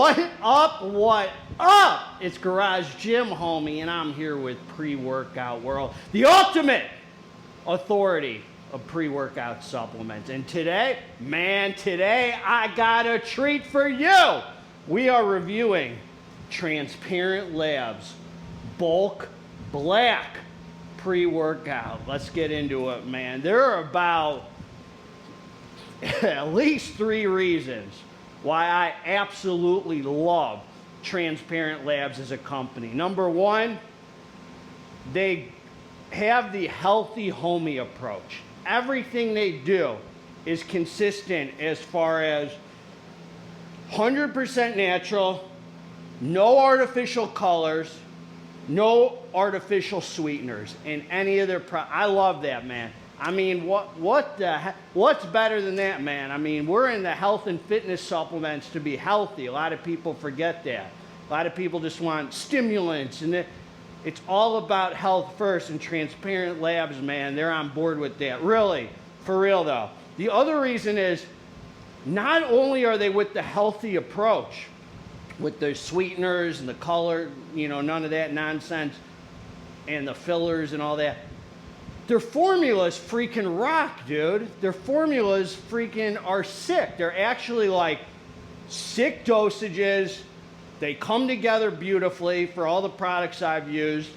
What up? What up? It's Garage Jim, homie, and I'm here with Pre-Workout World, the ultimate authority of pre-workout supplements. And today I got a treat for you. We are reviewing Transparent Labs Bulk Black pre-workout. Let's get into it, man. There are about at least 3 reasons why I absolutely love Transparent Labs as a company. Number 1, they have the healthy homie approach. Everything they do is consistent as far as 100% natural, no artificial colors, no artificial sweeteners in any of their I love that, man. I mean, what's better than that, man? I mean, we're in the health and fitness supplements to be healthy. A lot of people forget that. A lot of people just want stimulants, and it's all about health first. And Transparent Labs, man, they're on board with that. Really, for real though. The other reason is, not only are they with the healthy approach, with the sweeteners and the color, none of that nonsense, and the fillers and all that. Their formulas freaking rock, dude. Their formulas freaking are sick. They're actually like sick dosages. They come together beautifully for all the products I've used.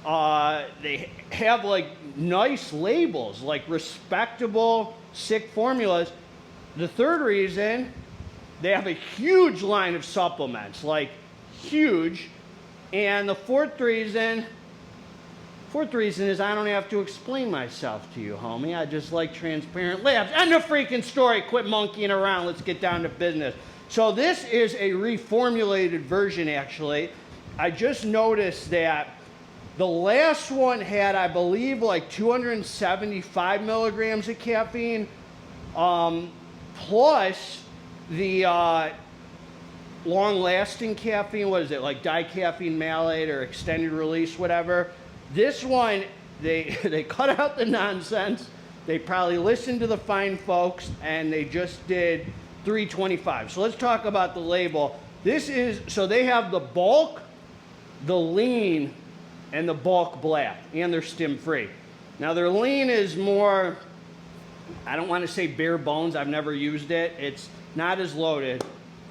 They have like nice labels, like respectable, sick formulas. The third reason, they have a huge line of supplements, like huge. And the fourth reason is I don't have to explain myself to you, homie. I just like Transparent Labs. End the freaking story. Quit monkeying around. Let's get down to business. So this is a reformulated version, actually. I just noticed that the last one had, I believe, like 275 milligrams of caffeine, plus the long-lasting caffeine. What is it, like dicaffeine malate or extended release, whatever. This one, they cut out the nonsense. They probably listened to the fine folks, and they just did 325. So let's talk about the label. So they have the bulk, the lean, and the bulk black, and they're stim-free. Now their lean is more, I don't want to say bare bones. I've never used it. It's not as loaded.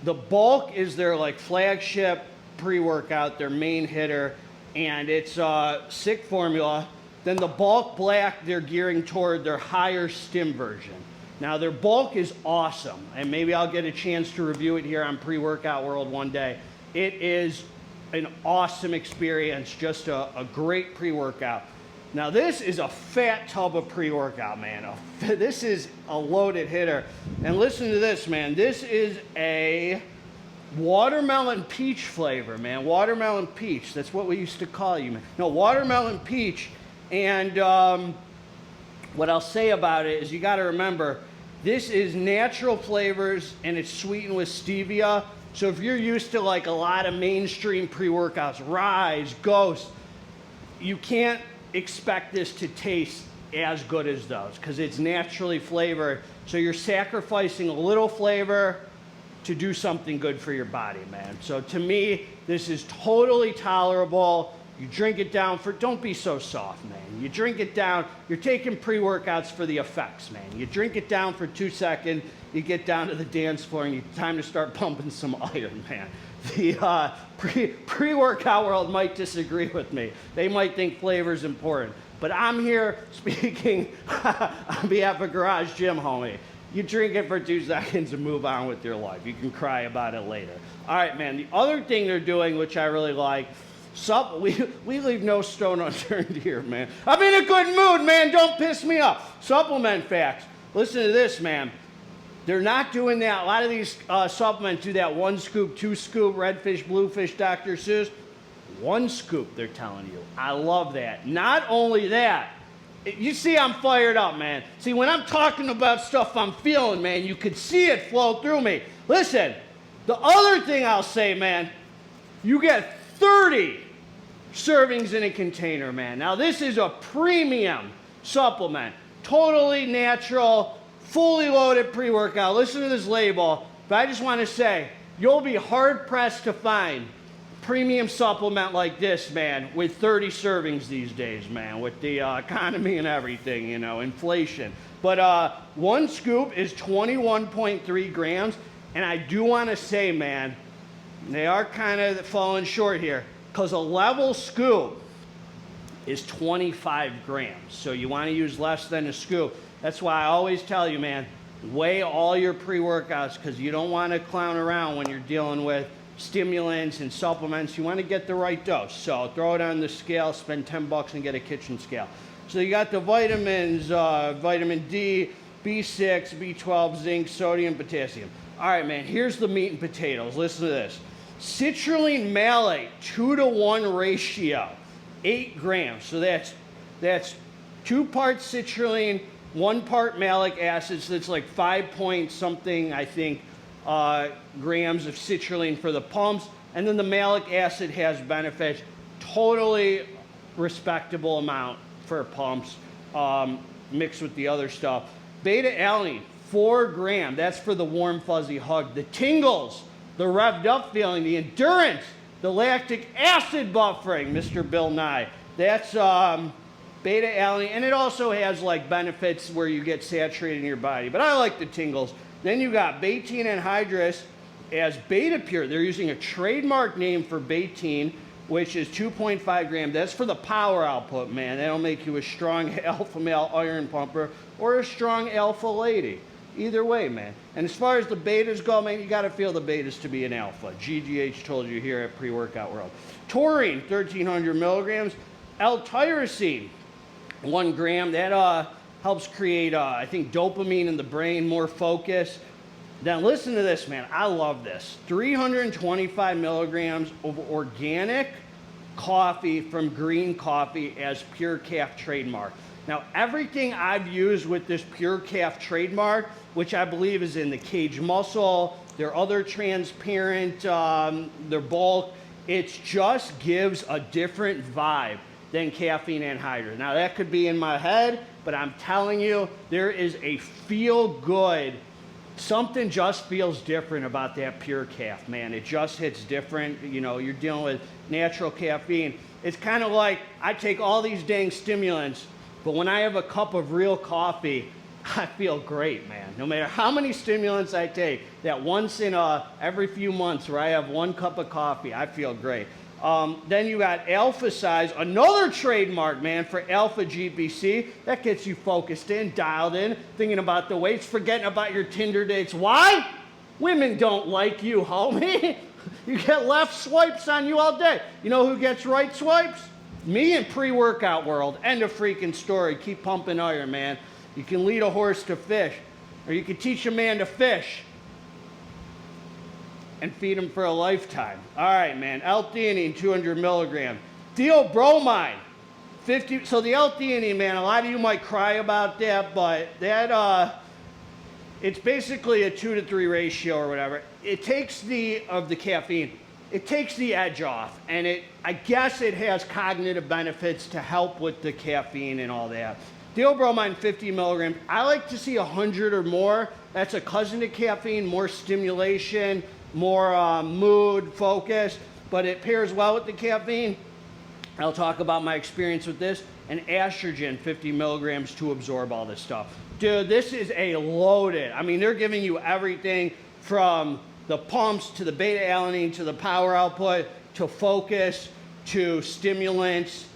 The bulk is their like flagship pre-workout, their main hitter, and it's a sick formula. Then the bulk black, they're gearing toward their higher stim version. Now their bulk is awesome, and maybe I'll get a chance to review it here on Pre-Workout World one day. It is an awesome experience, just a great pre-workout. Now this is a fat tub of pre-workout, man. This is a loaded hitter. And listen to this, man. This is a watermelon peach flavor, man. Watermelon peach. That's what we used to call you, man. No, watermelon peach. And what I'll say about it is, you got to remember, this is natural flavors and it's sweetened with stevia. So if you're used to like a lot of mainstream pre-workouts, Rise, Ghost, you can't expect this to taste as good as those because it's naturally flavored. So you're sacrificing a little flavor to do something good for your body, man. So to me, this is totally tolerable. You drink it down don't be so soft, man. You drink it down, you're taking pre-workouts for the effects, man. You drink it down for 2 seconds, you get down to the dance floor, and it's time to start pumping some iron, man. The pre-workout world might disagree with me. They might think flavor's important. But I'm here speaking on behalf of Garage Jim, homie. You drink it for 2 seconds and move on with your life. You can cry about it later. All right, man. The other thing they're doing, which I really like, we leave no stone unturned here, man. I'm in a good mood, man. Don't piss me off. Supplement facts. Listen to this, man. They're not doing that. A lot of these supplements do that 1 scoop, 2 scoop, redfish, bluefish, Dr. Seuss. 1 scoop, they're telling you. I love that. Not only that, you see I'm fired up, man. See, when I'm talking about stuff I'm feeling, man, you could see it flow through me. Listen, the other thing I'll say, man, you get 30 servings in a container, man. Now, this is a premium supplement. Totally natural, fully loaded pre-workout. Listen to this label. But I just want to say, You'll be hard pressed to find premium supplement like this, man, with 30 servings these days, man, with the economy and everything, you know, inflation. But one scoop is 21.3 grams, and I do want to say, man, they are kind of falling short here, because a level scoop is 25 grams. So you want to use less than a scoop. That's why I always tell you, man, weigh all your pre-workouts, because you don't want to clown around when you're dealing with stimulants and supplements. You want to get the right dose. So throw it on the scale, spend 10 bucks and get a kitchen scale. So you got the vitamins, vitamin D, B6, B12, zinc, sodium, potassium. All right, man, here's the meat and potatoes. Listen to this. Citrulline malate, 2-to-1 ratio, 8 grams. So that's 2 parts citrulline, 1 part malic acid. So it's like 5 point something, I think, grams of citrulline for the pumps. And then the malic acid has benefits. Totally respectable amount for pumps, mixed with the other stuff. Beta-alanine, 4 grams. That's for the warm, fuzzy hug. The tingles, the revved up feeling, the endurance, the lactic acid buffering, Mr. Bill Nye. That's beta-alanine, and it also has like benefits where you get saturated in your body. But I like the tingles. Then you got betaine anhydrous as Beta Pure. They're using a trademark name for betaine, which is 2.5 grams. That's for the power output, man. That'll make you a strong alpha male iron pumper or a strong alpha lady. Either way, man. And as far as the betas go, man, you got to feel the betas to be an alpha. GGH told you here at Pre-Workout World. Taurine, 1,300 milligrams. L-tyrosine, 1 gram. That helps create, I think, dopamine in the brain, more focus. Then listen to this, man. I love this. 325 milligrams of organic coffee from Green Coffee as Pure Calf trademark. Now, everything I've used with this Pure Calf trademark, which I believe is in the Cage Muscle, their other transparent, their bulk, it just gives a different vibe than caffeine anhydrous. Now, that could be in my head, but I'm telling you, there is a feel-good, something just feels different about that Pure Calf, man. It just hits different. You know, you're dealing with natural caffeine. It's kind of like I take all these dang stimulants, but when I have a cup of real coffee, I feel great, man. No matter how many stimulants I take, that once in every few months where I have 1 cup of coffee, I feel great. Then you got Alpha Size, another trademark, man, for Alpha GPC. That gets you focused in, dialed in, thinking about the weights, forgetting about your Tinder dates. Why? Women don't like you, homie. You get left swipes on you all day. You know who gets right swipes? Me and Pre-Workout World. End of freaking story. Keep pumping iron, man. You can lead a horse to fish, or you can teach a man to fish and feed him for a lifetime. All right, man. L-theanine, 200 milligrams. Theobromine, 50. So the L-theanine, man, a lot of you might cry about that, but that it's basically a 2-to-3 ratio or whatever. It takes the caffeine. It takes the edge off, and I guess it has cognitive benefits to help with the caffeine and all that. Theobromine, 50 milligrams. I like to see 100 or more. That's a cousin to caffeine, more stimulation, more mood, focus, but it pairs well with the caffeine. I'll talk about my experience with this. And estrogen, 50 milligrams to absorb all this stuff. Dude, this is a loaded, I mean, they're giving you everything from the pumps to the beta-alanine to the power output to focus to stimulants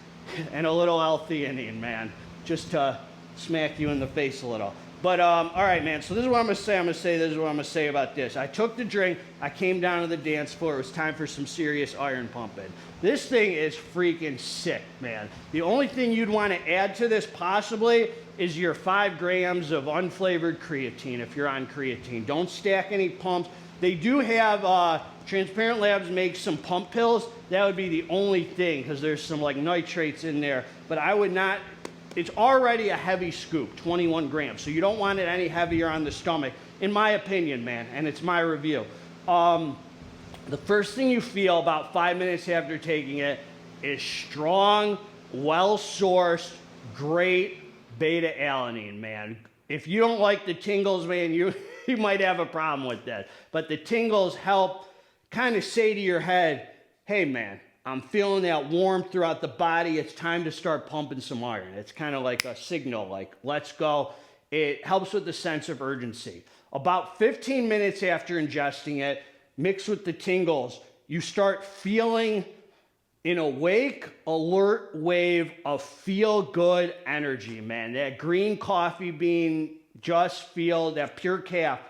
and a little L-theanine, man, just to smack you in the face a little. But, all right, man, so this is what I'm going to say. This is what I'm going to say about this. I took the drink. I came down to the dance floor. It was time for some serious iron pumping. This thing is freaking sick, man. The only thing you'd want to add to this possibly is your 5 grams of unflavored creatine if you're on creatine. Don't stack any pumps. They do have, Transparent Labs makes some pump pills. That would be the only thing because there's some like nitrates in there. But I would not. It's already a heavy scoop, 21 grams, so you don't want it any heavier on the stomach, in my opinion, man, and it's my review. The first thing you feel about 5 minutes after taking it is strong, well-sourced, great beta-alanine, man. If you don't like the tingles, man, you might have a problem with that. But the tingles help kind of say to your head, hey man, I'm feeling that warmth throughout the body. It's time to start pumping some iron. It's kind of like a signal, like, let's go. It helps with the sense of urgency. About 15 minutes after ingesting it, mixed with the tingles, you start feeling an awake, alert wave of feel-good energy, man. That green coffee bean that pure calf,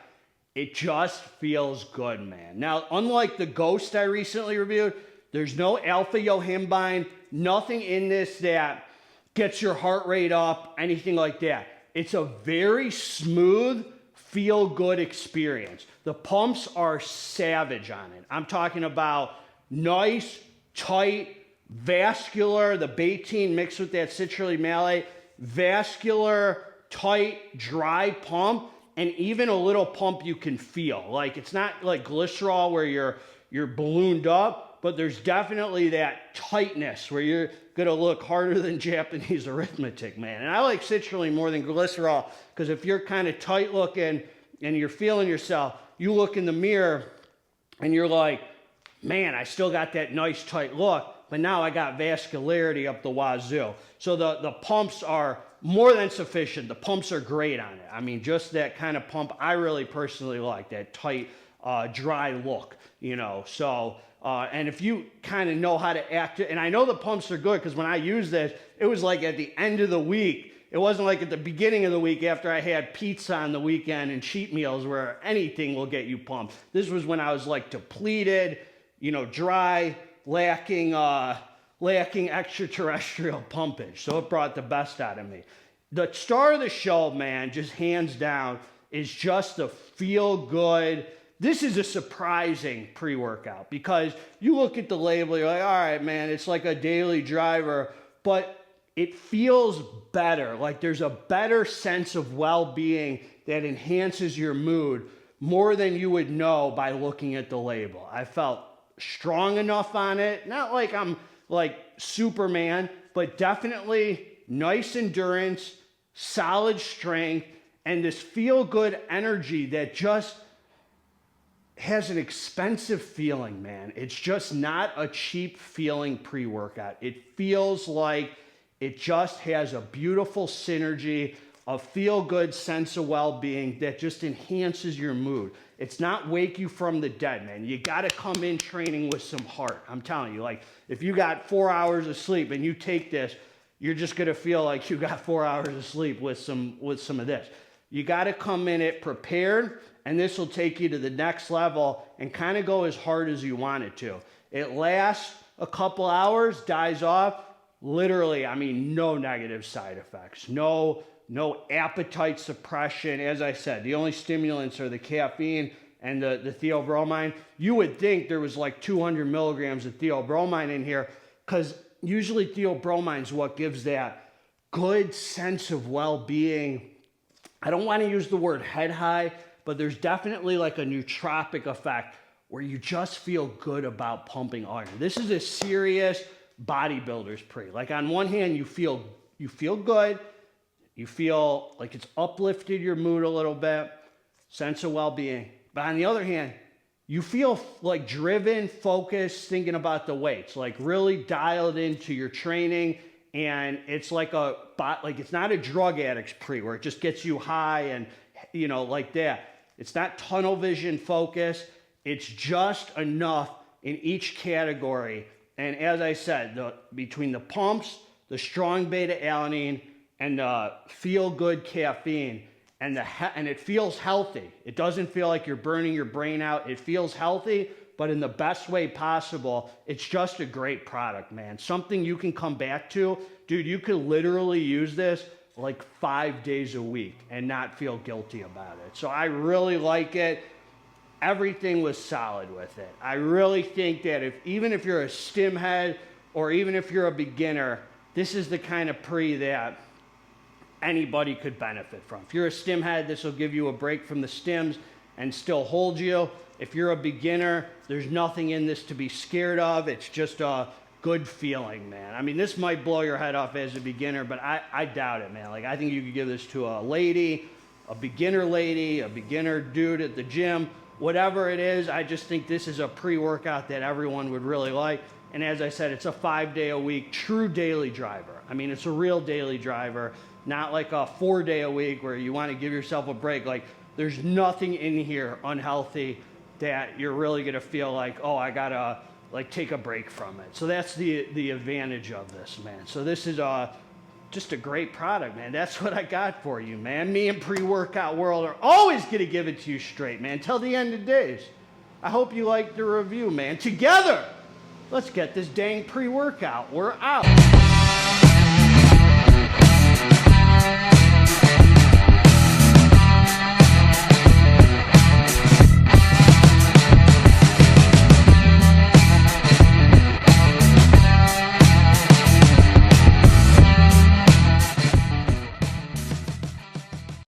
it just feels good, man. Now, unlike the Ghost I recently reviewed, there's no alpha yohimbine, nothing in this that gets your heart rate up, anything like that. It's a very smooth, feel-good experience. The pumps are savage on it. I'm talking about nice, tight, vascular, the Betaine mixed with that citrulline malate, vascular, tight, dry pump, and even a little pump you can feel. Like, it's not like glycerol where you're ballooned up, but there's definitely that tightness where you're gonna look harder than Japanese arithmetic, man. And I like citrulline more than glycerol, because if you're kind of tight looking and you're feeling yourself, you look in the mirror and you're like, man, I still got that nice tight look, but now I got vascularity up the wazoo. So the pumps are more than sufficient. The pumps are great on it. I mean, just that kind of pump, I really personally like that tight, dry look, you know. So, and if you kind of know how to act it, and I know the pumps are good because when I used this, it was like at the end of the week. It wasn't like at the beginning of the week after I had pizza on the weekend and cheat meals where anything will get you pumped. This was when I was like depleted, you know, dry, lacking extraterrestrial pumpage. So it brought the best out of me. The star of the show, man, just hands down, is just the feel good. This is a surprising pre-workout because you look at the label, you're like, all right, man, it's like a daily driver, but it feels better. Like there's a better sense of well-being that enhances your mood more than you would know by looking at the label. I felt strong enough on it. Not like I'm like Superman, but definitely nice endurance, solid strength, and this feel-good energy that just has an expensive feeling, man. It's just not a cheap feeling pre-workout. It feels like it just has a beautiful synergy, a feel-good sense of well-being that just enhances your mood. It's not wake you from the dead, man. You got to come in training with some heart. I'm telling you, like if you got 4 hours of sleep and you take this, you're just going to feel like you got 4 hours of sleep with some of this. You got to come in it prepared, and this will take you to the next level and kind of go as hard as you want it to. It lasts a couple hours, dies off. Literally, I mean, no negative side effects, no appetite suppression. As I said, the only stimulants are the caffeine and the theobromine. You would think there was like 200 milligrams of theobromine in here because usually theobromine is what gives that good sense of well-being. I don't want to use the word head high, but there's definitely like a nootropic effect where you just feel good about pumping iron. This is a serious bodybuilder's pre. Like on one hand, you feel good. You feel like it's uplifted your mood a little bit, sense of well-being. But on the other hand, you feel like driven, focused, thinking about the weights, like really dialed into your training. And it's like it's not a drug addict's pre where it just gets you high and, you know, like that. It's not tunnel vision focus. It's just enough in each category. And as I said, between the pumps, the strong beta-alanine, and the feel-good caffeine, and it feels healthy. It doesn't feel like you're burning your brain out. It feels healthy, but in the best way possible. It's just a great product, man. Something you can come back to. Dude, you could literally use this like 5 days a week and not feel guilty about it. So I really like it. Everything was solid with it. I really think that even if you're a stim head or even if you're a beginner, this is the kind of pre that anybody could benefit from. If you're a stim head, this will give you a break from the stims and still hold you. If you're a beginner, there's nothing in this to be scared of. It's just a good feeling, man. I mean, this might blow your head off as a beginner, but I doubt it, man. Like, I think you could give this to a lady, a beginner dude at the gym, whatever it is, I just think this is a pre-workout that everyone would really like. And as I said, it's a 5-day-a-week true daily driver. I mean, it's a real daily driver, not like a 4-day-a-week where you want to give yourself a break. Like, there's nothing in here unhealthy that you're really going to feel like, oh, I got to like take a break from it. So that's the advantage of this, man. So this is just a great product, man. That's what I got for you, man. Me and Pre-Workout World are always going to give it to you straight, man, till the end of days. I hope you liked the review, man. Together, let's get this dang pre-workout. We're out.